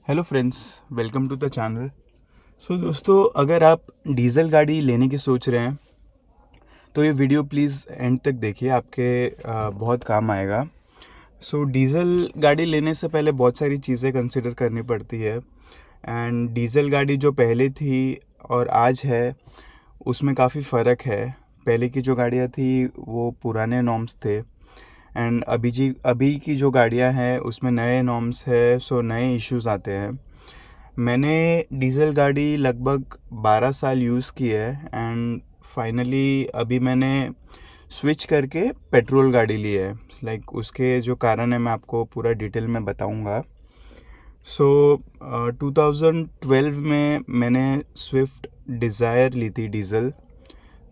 Hello friends, welcome to the channel. दोस्तों, अगर आप डीज़ल गाड़ी लेने की सोच रहे हैं तो ये वीडियो प्लीज़ एंड तक देखिए, आपके बहुत काम आएगा। डीज़ल गाड़ी लेने से पहले बहुत सारी चीज़ें कंसिडर करनी पड़ती है। एंड डीज़ल गाड़ी जो पहले थी और आज है उसमें काफ़ी फ़र्क है। पहले की जो गाड़ियाँ थी वो पुराने नॉर्म्स थे, एंड अभी की जो गाड़ियाँ हैं उसमें नए नॉर्म्स है, सो नए इश्यूज़ आते हैं। मैंने डीज़ल गाड़ी लगभग 12 साल यूज़ की है, एंड फाइनली अभी मैंने स्विच करके पेट्रोल गाड़ी ली है। उसके जो कारण है मैं आपको पूरा डिटेल में बताऊंगा। 2012 में मैंने स्विफ्ट डिज़ायर ली थी डीज़ल,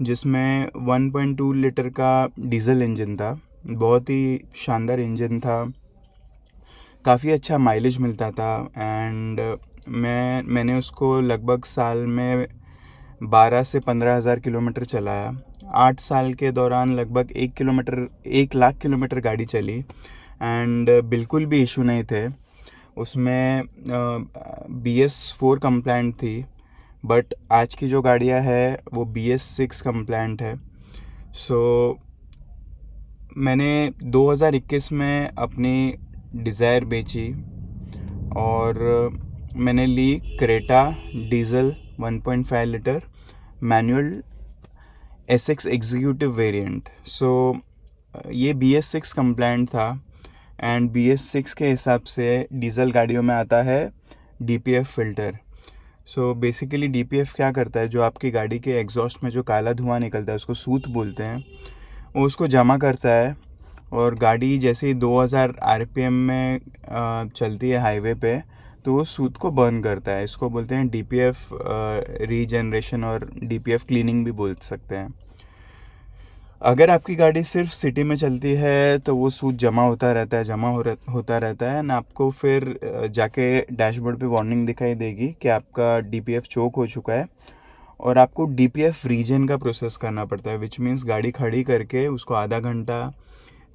जिसमें 1.2 लीटर का डीज़ल इंजन था। बहुत ही शानदार इंजन था, काफ़ी अच्छा माइलेज मिलता था। एंड मैंने उसको लगभग साल में 12 से 15 हज़ार किलोमीटर चलाया। 8 साल के दौरान लगभग 1 लाख किलोमीटर गाड़ी चली, एंड बिल्कुल भी इशू नहीं थे उसमें। BS4 कंप्लाइंट थी, बट आज की जो गाड़ियाँ है वो BS6 कंप्लाइंट है। मैंने 2021 में अपनी डिज़ायर बेची और मैंने ली Creta diesel 1.5 litre manual SX executive variant. ये BS6 कंप्लाइंट था, एंड BS6 के हिसाब से डीज़ल गाड़ियों में आता है DPF फ़िल्टर। बेसिकली DPF क्या करता है, जो आपकी गाड़ी के एग्जॉस्ट में जो काला धुआं निकलता है उसको सूत बोलते हैं, वो उसको जमा करता है। और गाड़ी जैसे ही 2000 RPM में चलती है हाईवे पे, तो वो सूत को बर्न करता है। इसको बोलते हैं DPF रीजनरेशन, और DPF क्लीनिंग भी बोल सकते हैं। अगर आपकी गाड़ी सिर्फ सिटी में चलती है तो वो सूत जमा होता रहता है, होता रहता है, ना आपको फिर जाके डैशबोर्ड पे वार्निंग दिखाई देगी कि आपका DPF चोक हो चुका है, और आपको DPF रीजन का प्रोसेस करना पड़ता है, विच मीन्स गाड़ी खड़ी करके उसको आधा घंटा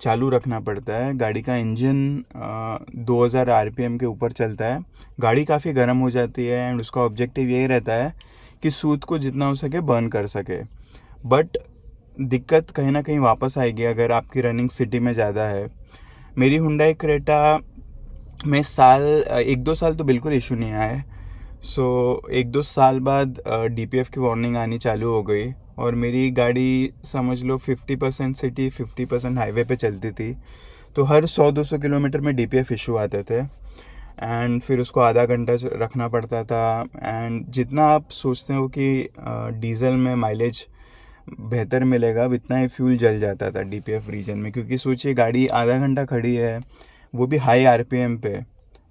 चालू रखना पड़ता है। गाड़ी का इंजन 2000 RPM के ऊपर चलता है। गाड़ी काफ़ी गर्म हो जाती है, एंड उसका ऑब्जेक्टिव यही रहता है कि सूत को जितना हो सके बर्न कर सके। बट दिक्कत कहीं ना कहीं वापस आएगी अगर आपकी रनिंग सिटी में ज़्यादा है। मेरी हुंडई क्रेटा में 1-2 साल तो बिल्कुल इशू नहीं आया है। 1-2 साल बाद DPF की वार्निंग आनी चालू हो गई, और मेरी गाड़ी समझ लो 50% सिटी 50% हाईवे पे चलती थी। तो हर 100-200 किलोमीटर में DPF इशू आते थे, एंड फिर उसको आधा घंटा रखना पड़ता था। एंड जितना आप सोचते हो कि डीज़ल में माइलेज बेहतर मिलेगा, उतना ही फ्यूल जल जाता था DPF रीजन में। क्योंकि सोचिए, गाड़ी आधा घंटा खड़ी है, वो भी हाई RPM पे,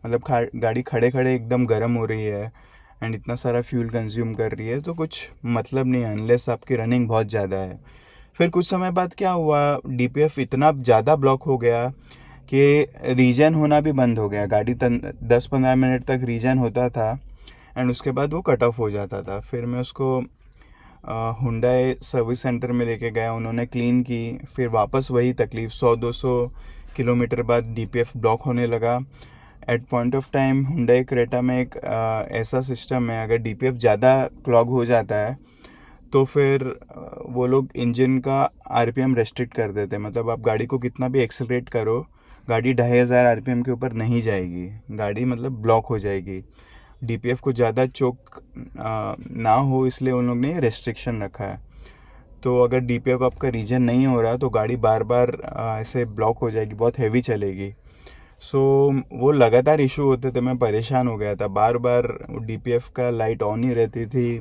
मतलब गाड़ी खड़े खड़े एकदम गर्म हो रही है, एंड इतना सारा फ्यूल कंज्यूम कर रही है, तो कुछ मतलब नहीं है अनलेस आपकी रनिंग बहुत ज़्यादा है। फिर कुछ समय बाद क्या हुआ, DPF इतना ज़्यादा ब्लॉक हो गया कि रीजन होना भी बंद हो गया। गाड़ी 10-15 मिनट तक रीजन होता था, एंड उसके बाद वो कट ऑफ हो जाता था। फिर मैं उसको हुंडई सर्विस सेंटर में लेके गया, उन्होंने क्लीन की। फिर वापस वही तकलीफ़, 100-200 किलोमीटर बाद DPF ब्लॉक होने लगा। At point of time Hyundai Creta में एक ऐसा सिस्टम है, अगर DPF ज़्यादा क्लॉग हो जाता है तो फिर वो लोग इंजन का RPM रेस्ट्रिक्ट कर देते हैं। मतलब आप गाड़ी को कितना भी एक्सेलरेट करो, गाड़ी 2500 RPM के ऊपर नहीं जाएगी, गाड़ी मतलब ब्लॉक हो जाएगी। DPF को ज़्यादा चोक ना हो, इसलिए उन लोग ने रेस्ट्रिक्शन रखा है। तो अगर DPF आपका रीजन नहीं हो रहा तो गाड़ी बार बार ऐसे ब्लॉक हो जाएगी, बहुत हैवी चलेगी। वो लगातार इशू होते थे, मैं परेशान हो गया था। बार बार DPF का लाइट ऑन ही रहती थी,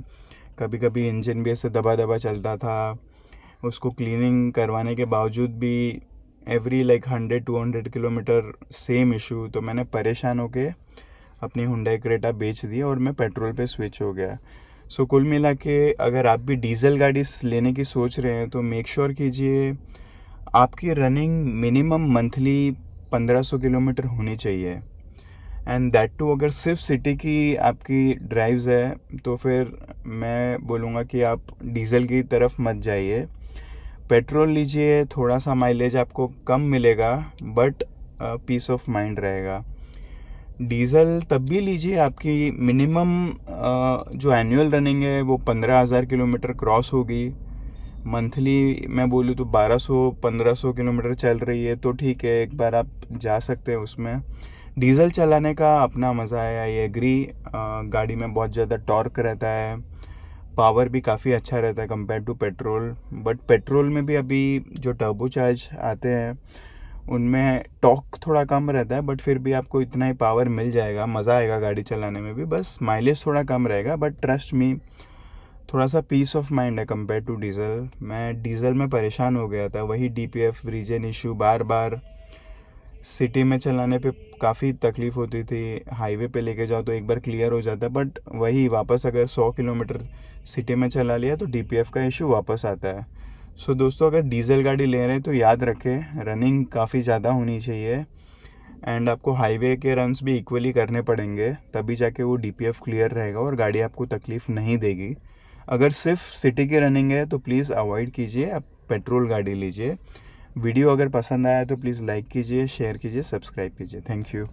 कभी कभी इंजन भी ऐसे दबा दबा चलता था। उसको क्लीनिंग करवाने के बावजूद भी एवरी 100-200 किलोमीटर सेम इशू। तो मैंने परेशान होके अपनी हुंडई क्रेटा बेच दी और मैं पेट्रोल पे स्विच हो गया। कुल मिला के अगर आप भी डीज़ल गाड़ी लेने की सोच रहे हैं तो मेक श्योर कीजिए आपकी रनिंग मिनिमम मंथली 1500 किलोमीटर होनी चाहिए। एंड दैट टू अगर सिर्फ सिटी की आपकी ड्राइव्स है तो फिर मैं बोलूँगा कि आप डीज़ल की तरफ मत जाइए, पेट्रोल लीजिए। थोड़ा सा माइलेज आपको कम मिलेगा, बट पीस ऑफ माइंड रहेगा। डीज़ल तब भी लीजिए आपकी मिनिमम जो एनुअल रनिंग है वो 15,000 किलोमीटर क्रॉस होगी। मंथली मैं बोलूँ तो 1200-1500 किलोमीटर चल रही है तो ठीक है, एक बार आप जा सकते हैं उसमें। डीज़ल चलाने का अपना मज़ा है, आई एग्री। गाड़ी में बहुत ज़्यादा टॉर्क रहता है, पावर भी काफ़ी अच्छा रहता है compare to petrol. But petrol में भी अभी जो टर्बो चार्ज आते हैं उनमें टॉर्क थोड़ा कम रहता है, बट फिर भी आपको इतना ही पावर मिल जाएगा, मज़ा आएगा गाड़ी चलाने में भी। बस माइलेज थोड़ा कम रहेगा, बट ट्रस्ट मी थोड़ा सा पीस ऑफ माइंड है कंपेयर टू डीज़ल। मैं डीज़ल में परेशान हो गया था, वही डीपीएफ रीजन इशू बार बार, सिटी में चलाने पे काफ़ी तकलीफ़ होती थी, हाईवे पे लेके जाओ तो एक बार क्लियर हो जाता है, बट वही वापस अगर 100 किलोमीटर सिटी में चला लिया तो डीपीएफ का इशू वापस आता है। सो दोस्तों, अगर डीज़ल गाड़ी ले रहे हैं तो याद रखें रनिंग काफ़ी ज़्यादा होनी चाहिए, एंड आपको हाईवे के रन्स भी इक्वली करने पड़ेंगे, तभी जाके वो डीपीएफ क्लियर रहेगा और गाड़ी आपको तकलीफ़ नहीं देगी। अगर सिर्फ सिटी की रनिंग है तो प्लीज़ अवॉइड कीजिए, आप पेट्रोल गाड़ी लीजिए। वीडियो अगर पसंद आया तो प्लीज़ लाइक कीजिए, शेयर कीजिए, सब्सक्राइब कीजिए। Thank you.